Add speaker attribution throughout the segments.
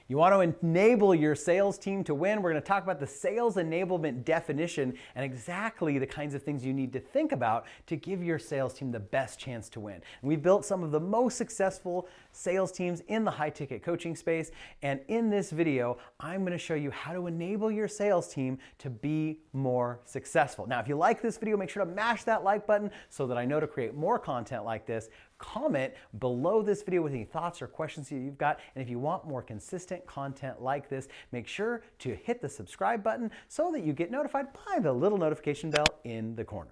Speaker 1: You want to enable your sales team to win? We're going to talk about the sales enablement definition and exactly the kinds of things you need to think about to give your sales team the best chance to win. And we've built some of the most successful sales teams in the high-ticket coaching space, and in this video, I'm going to show you how to enable your sales team to be more successful. Now, if you like this video, make sure to mash that like button so that I know to create more content like this. Comment below this video with any thoughts or questions that you've got. And if you want more consistent content like this, make sure to hit the subscribe button so that you get notified by the little notification bell in the corner.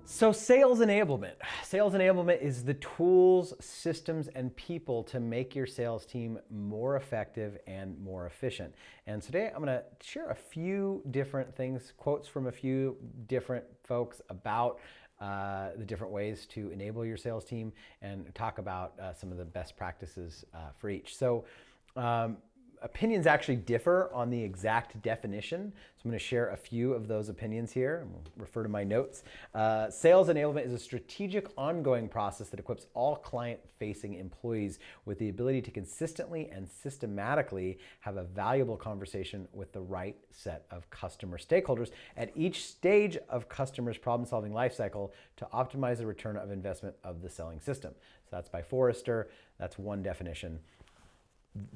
Speaker 1: So sales enablement. Sales enablement is the tools, systems, and people to make your sales team more effective and more efficient. And today I'm going to share a few different things, quotes from a few different folks about the different ways to enable your sales team and talk about some of the best practices for each. So opinions actually differ on the exact definition. So I'm going to share a few of those opinions here. I'm going to refer to my notes. Sales enablement is a strategic ongoing process that equips all client-facing employees with the ability to consistently and systematically have a valuable conversation with the right set of customer stakeholders at each stage of customers' problem-solving lifecycle to optimize the return of investment of the selling system. So that's by Forrester. That's one definition.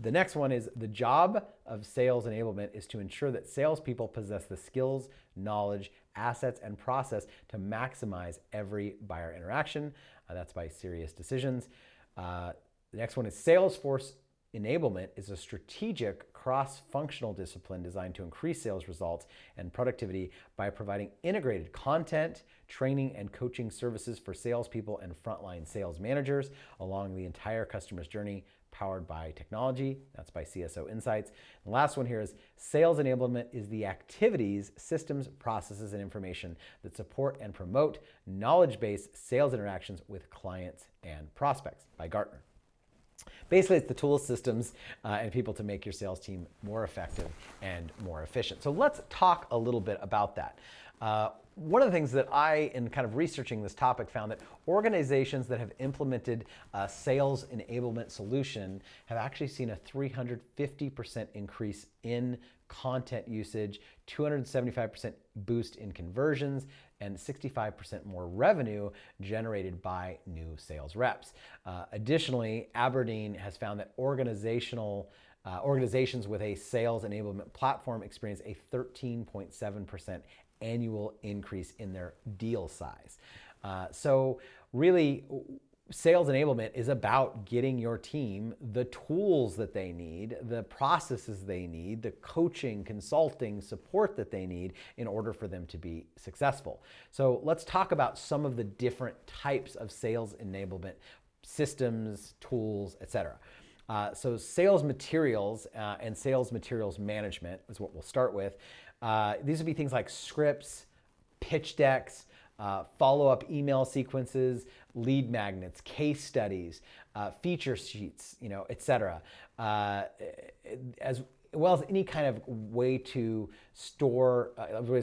Speaker 1: The next one is the job of sales enablement is to ensure that salespeople possess the skills, knowledge, assets, and process to maximize every buyer interaction. That's by Serious Decisions. The next one is Salesforce enablement is a strategic cross-functional discipline designed to increase sales results and productivity by providing integrated content, training, and coaching services for salespeople and frontline sales managers along the entire customer's journey, powered by technology. That's by CSO Insights. The last one here is sales enablement is the activities, systems, processes, and information that support and promote knowledge-based sales interactions with clients and prospects, by Gartner. Basically, it's the tools, systems, and people to make your sales team more effective and more efficient. So let's talk a little bit about that. One of the things that I, in kind of researching this topic, found that organizations that have implemented a sales enablement solution have actually seen a 350% increase in content usage, 275% boost in conversions, and 65% more revenue generated by new sales reps. Additionally, Aberdeen has found that organizations with a sales enablement platform experience a 13.7% annual increase in their deal size. So really, sales enablement is about getting your team the tools that they need, the processes they need, the coaching, consulting, support that they need in order for them to be successful. So let's talk about some of the different types of sales enablement systems, tools, etc. So sales materials and sales materials management is what we'll start with. These would be things like scripts, pitch decks, follow-up email sequences, lead magnets, case studies, feature sheets, etc. As well as any kind of way to store,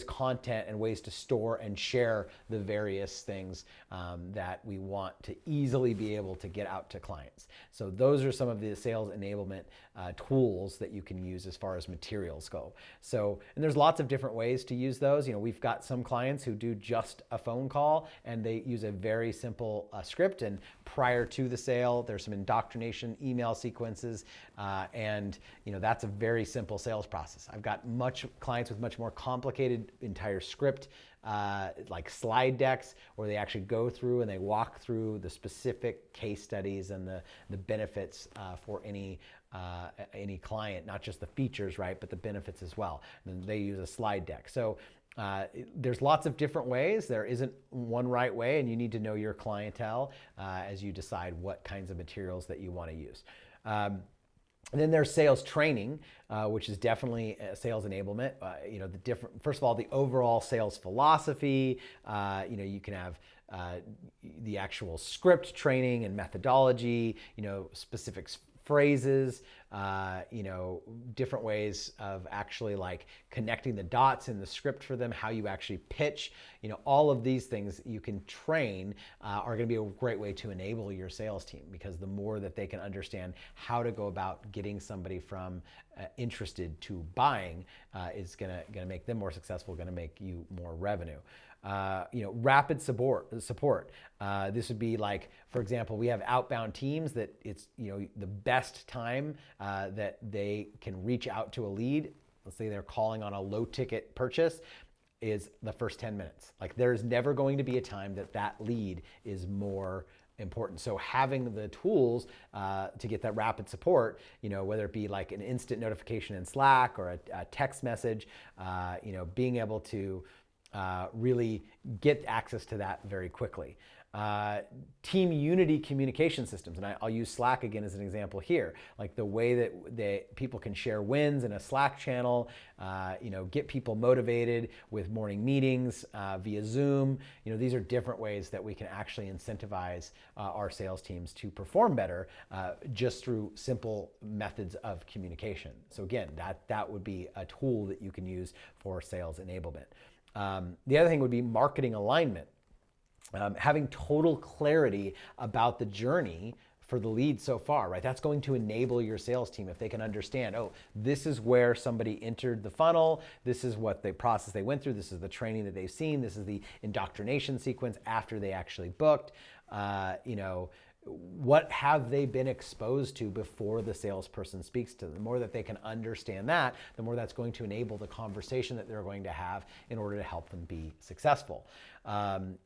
Speaker 1: content and ways to store and share the various things that we want to easily be able to get out to clients. So those are some of the sales enablement tools that you can use as far as materials go. So, and there's lots of different ways to use those. We've got some clients who do just a phone call and they use a very simple script, and prior to the sale, there's some indoctrination email sequences, and that's a very simple sales process. I've got clients with much more complicated entire script, like slide decks, where they actually go through and they walk through the specific case studies and the benefits for any client, not just the features, right, but the benefits as well. And they use a slide deck. So there's lots of different ways. There isn't one right way, and you need to know your clientele as you decide what kinds of materials that you want to use. And then there's sales training, which is definitely sales enablement. First of all, the overall sales philosophy. You can have the actual script training and methodology. Specific phrases, different ways of actually like connecting the dots in the script for them, how you actually pitch, all of these things you can train are going to be a great way to enable your sales team, because the more that they can understand how to go about getting somebody from interested to buying is going to make them more successful, going to make you more revenue. Rapid support. This would be like, for example, we have outbound teams that it's, the best time that they can reach out to a lead. Let's say they're calling on a low ticket purchase, is the first 10 minutes. Like, there's never going to be a time that lead is more important. So having the tools to get that rapid support, whether it be like an instant notification in Slack or a text message, being able to really get access to that very quickly. Team unity communication systems, and I'll use Slack again as an example here. Like the way that people can share wins in a Slack channel, get people motivated with morning meetings via Zoom. These are different ways that we can actually incentivize our sales teams to perform better just through simple methods of communication. So again, that would be a tool that you can use for sales enablement. The other thing would be marketing alignment. Having total clarity about the journey for the lead so far, right? That's going to enable your sales team if they can understand, oh, this is where somebody entered the funnel, this is what the process they went through, this is the training that they've seen, this is the indoctrination sequence after they actually booked, what have they been exposed to before the salesperson speaks to them? The more that they can understand that, the more that's going to enable the conversation that they're going to have in order to help them be successful.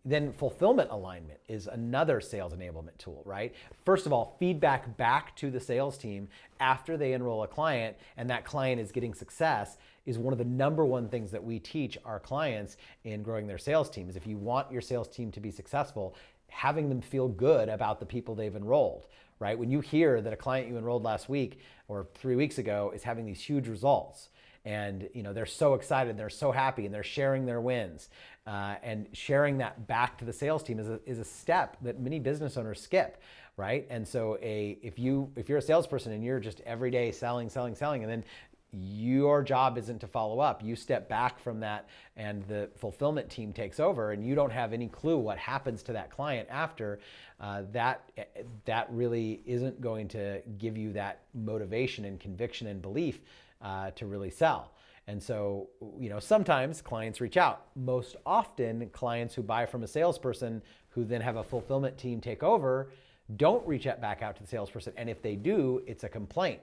Speaker 1: Then fulfillment alignment is another sales enablement tool, right? First of all, feedback back to the sales team after they enroll a client and that client is getting success is one of the number one things that we teach our clients in growing their sales team. Is if you want your sales team to be successful, having them feel good about the people they've enrolled, right? When you hear that a client you enrolled last week or 3 weeks ago is having these huge results, and they're so excited, they're so happy, and they're sharing their wins, and sharing that back to the sales team is a step that many business owners skip, right? And so if you're a salesperson and you're just every day selling, and then your job isn't to follow up. You step back from that and the fulfillment team takes over and you don't have any clue what happens to that client after, that really isn't going to give you that motivation and conviction and belief to really sell. And so, sometimes clients reach out. Most often, clients who buy from a salesperson who then have a fulfillment team take over don't reach back out to the salesperson. And if they do, it's a complaint.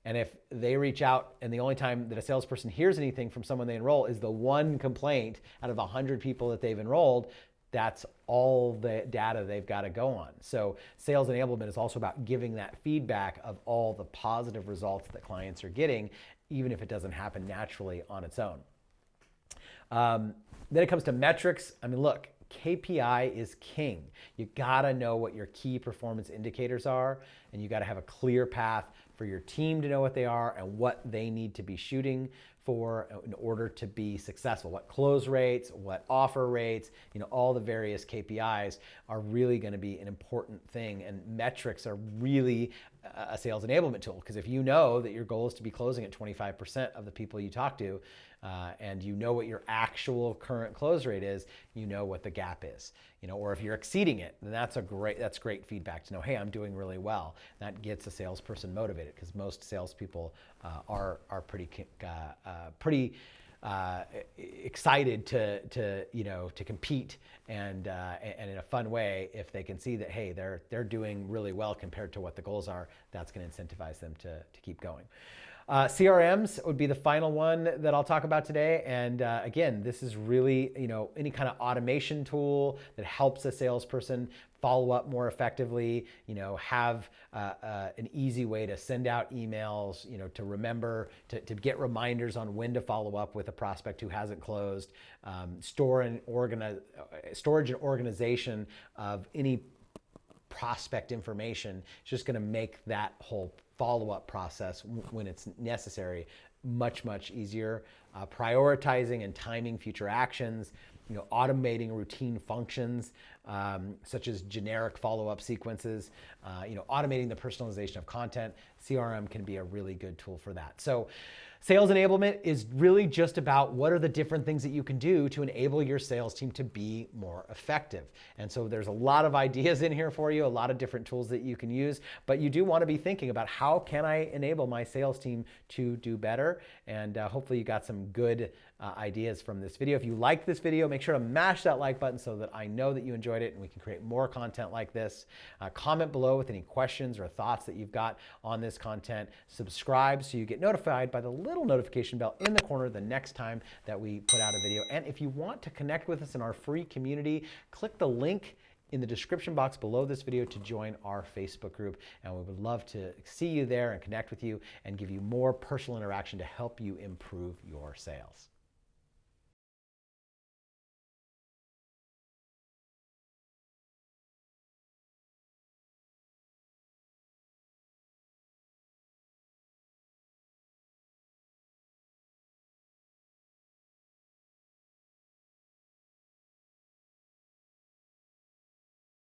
Speaker 1: And if they reach out and the only time that a salesperson hears anything from someone they enroll is the one complaint out of 100 people that they've enrolled, that's all the data they've got to go on. So sales enablement is also about giving that feedback of all the positive results that clients are getting, even if it doesn't happen naturally on its own. Then it comes to metrics. Look, KPI is king. You gotta know what your key performance indicators are, and you gotta have a clear path for your team to know what they are and what they need to be shooting for in order to be successful. What close rates, what offer rates, all the various KPIs are really going to be an important thing, and metrics are really a sales enablement tool, because if you know that your goal is to be closing at 25% of the people you talk to, and you know what your actual current close rate is, you know what the gap is, or if you're exceeding it, then that's great feedback to know, hey, I'm doing really well. That gets a salesperson motivated, because most salespeople are pretty excited to compete and in a fun way. If they can see that, hey, they're doing really well compared to what the goals are, that's going to incentivize them to keep going. CRMs would be the final one that I'll talk about today. And again, this is really, any kind of automation tool that helps a salesperson follow up more effectively, have an easy way to send out emails, to remember, to get reminders on when to follow up with a prospect who hasn't closed, storage and organization of any prospect information. It's just going to make that whole follow-up process when it's necessary much easier. Prioritizing and timing future actions, automating routine functions such as generic follow-up sequences, automating the personalization of content. CRM can be a really good tool for that. So sales enablement is really just about what are the different things that you can do to enable your sales team to be more effective. And so there's a lot of ideas in here for you, a lot of different tools that you can use, but you do want to be thinking about how can I enable my sales team to do better? And hopefully you got some good ideas from this video. If you liked this video, make sure to mash that like button so that I know that you enjoyed it and we can create more content like this. Comment below with any questions or thoughts that you've got on this content. Subscribe so you get notified by the little notification bell in the corner the next time that we put out a video. And if you want to connect with us in our free community, click the link in the description box below this video to join our Facebook group. And we would love to see you there and connect with you and give you more personal interaction to help you improve your sales.